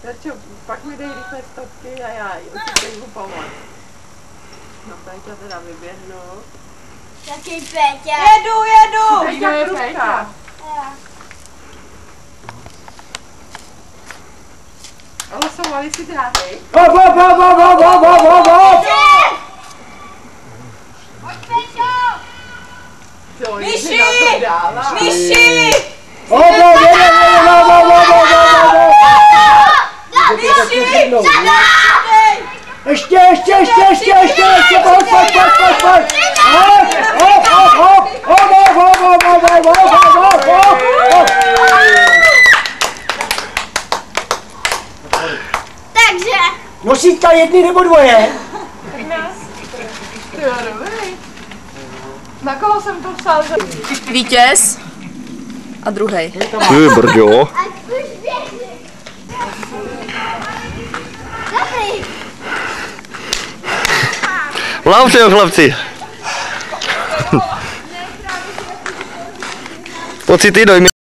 Terčo, pak mi dej rychle stopky a já jdu pomoct. No Péťa teda vyběhnu. Jaký Péťa? Jedu! Kdo je Péťa? Ale jsou Alici dráhy. Myši! Myši! Ještě, pojď. Takže. Nosítka jedny nebo dvoje? Ty jo, dobrý. Na koho jsem to psal? Vítěz a druhej. Ty brďo. Dobrý. Hlavce jo, chlapci. Pocity, dojmy.